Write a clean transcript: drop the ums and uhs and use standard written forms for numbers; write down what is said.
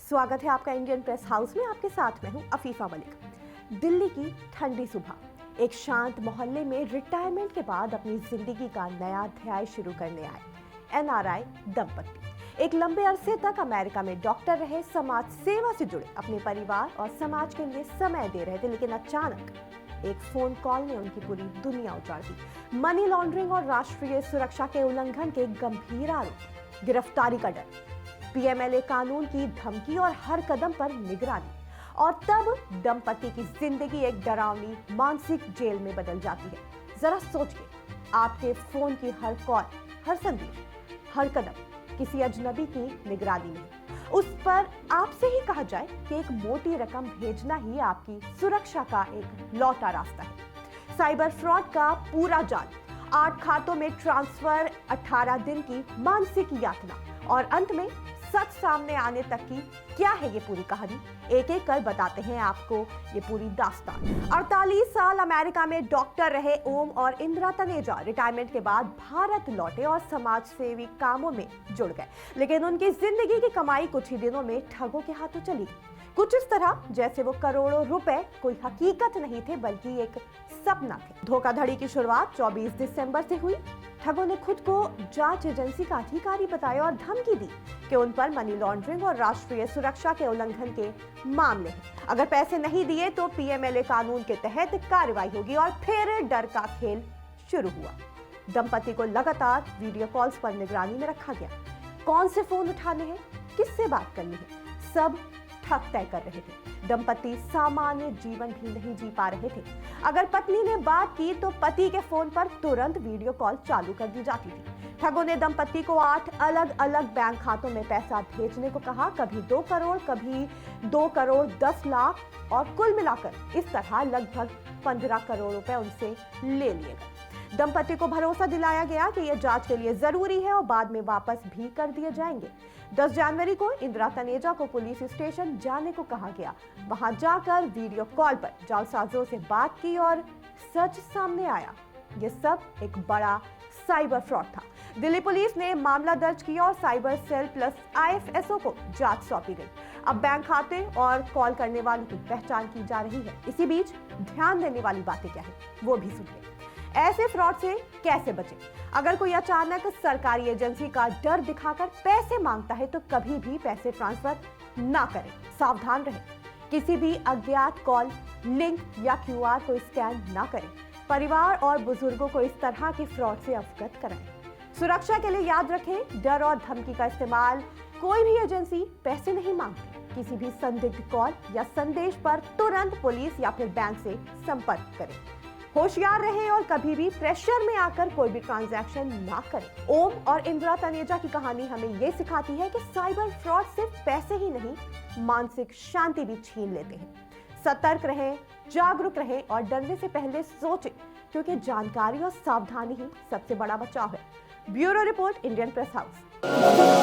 स्वागत है आपका इंडियन प्रेस हाउस में। आपके साथ में हूं अफीफा मलिक। दिल्ली की ठंडी सुबह, एक शांत मोहल्ले में रिटायरमेंट के बाद अपनी जिंदगी का नया अध्याय शुरू करने आए एनआरआई दंपति। एक लंबे अरसे तक अमेरिका में डॉक्टर रहे, समाज सेवा से जुड़े, अपने परिवार और समाज के लिए समय दे रहे थे, लेकिन अचानक एक फोन कॉल ने उनकी पूरी दुनिया उजाड़ दी। मनी लॉन्ड्रिंग और राष्ट्रीय सुरक्षा के उल्लंघन के गंभीर आरोप, गिरफ्तारी का डर, पीएमएलए कानून की धमकी और हर कदम पर निगरानी। और तब दंपति की जिंदगी एक डरावनी मानसिक जेल में बदल जाती है। जरा सोचिए, आपके फोन की हर कॉल, हर संदेश, हर कदम किसी अजनबी की निगरानी में। उस पर आपसे ही कहा जाए कि एक मोटी रकम भेजना ही आपकी सुरक्षा का एक लौटा रास्ता है। साइबर फ्रॉड का पूरा जाल, 8 खातों में ट्रांसफर, 18 दिन की मानसिक यातना और अंत में सच सामने आने तक की क्या है ये पूरी कहानी। एक एक कर बताते हैं आपको ये पूरी दास्तान। 48 साल अमेरिका में डॉक्टर रहे ओम और इंदिरा तनेजा रिटायरमेंट के बाद भारत लौटे और समाज सेवी कामों में जुड़ गए, लेकिन उनकी जिंदगी की कमाई कुछ ही दिनों में ठगों के हाथों चली गई। कुछ इस तरह जैसे वो करोड़ों रुपए कोई हकीकत नहीं थे बल्कि एक सपना थे। धोखाधड़ी की शुरुआत 24 दिसंबर से हुई। ठगों ने खुद को जांच एजेंसी का अधिकारी बताया और धमकी दी कि उन पर मनी लॉन्ड्रिंग और राष्ट्रीय सुरक्षा के उल्लंघन के मामले हैं। अगर पैसे नहीं दिए तो पीएमएलए कानून के तहत कार्रवाई होगी। और फिर डर का खेल शुरू हुआ। दंपति को लगातार वीडियो कॉल्स पर निगरानी में रखा गया। कौन से फोन उठाने हैं, किससे बात करनी है, सब ठग तय कर रहे थे। दंपति सामान्य जीवन भी नहीं जी पा रहे थे। अगर पत्नी ने बात की तो पति के फोन पर तुरंत वीडियो कॉल चालू कर दी जाती थी। ठगों ने दंपति को 8 अलग अलग बैंक खातों में पैसा भेजने को कहा, कभी 2 करोड़, कभी 2 करोड़ 10 लाख, और कुल मिलाकर इस तरह लगभग 15 करोड़ रुपए उनसे ले लिए गए। दंपति को भरोसा दिलाया गया कि यह जांच के लिए जरूरी है और बाद में वापस भी कर दिए जाएंगे। 10 जनवरी को इंदिरा तनेजा को पुलिस स्टेशन जाने को कहा गया। वहां जाकर वीडियो कॉल पर जालसाजों से बात की और सच सामने आया। यह सब एक बड़ा साइबर फ्रॉड था। दिल्ली पुलिस ने मामला दर्ज किया और साइबर सेल प्लस आईएफएसओ को जांच सौंपी गई। अब बैंक खाते और कॉल करने वालों की पहचान की जा रही है। इसी बीच ध्यान देने वाली बातें क्या है वो भी सुनिए। ऐसे फ्रॉड से कैसे बचें? अगर कोई अचानक सरकारी एजेंसी का डर दिखाकर पैसे मांगता है तो कभी भी पैसे ट्रांसफर ना करें। सावधान रहें। किसी भी अज्ञात कॉल, लिंक या क्यूआर को स्कैन ना करें। परिवार और बुजुर्गों को इस तरह के फ्रॉड से अवगत कराएं। सुरक्षा के लिए याद रखें, डर और धमकी का इस्तेमाल कोई भी एजेंसी पैसे नहीं मांगती। किसी भी संदिग्ध कॉल या संदेश पर तुरंत पुलिस या फिर बैंक से संपर्क करें। होशियार रहें और कभी भी प्रेशर में आकर कोई भी ट्रांजैक्शन ना करें। ओम और इंदिरा तनेजा की कहानी हमें यह सिखाती है कि साइबर फ्रॉड सिर्फ पैसे ही नहीं, मानसिक शांति भी छीन लेते हैं। सतर्क रहें, जागरूक रहें और डरने से पहले सोचें, क्योंकि जानकारी और सावधानी ही सबसे बड़ा बचाव है। Bureau report, Indian press house.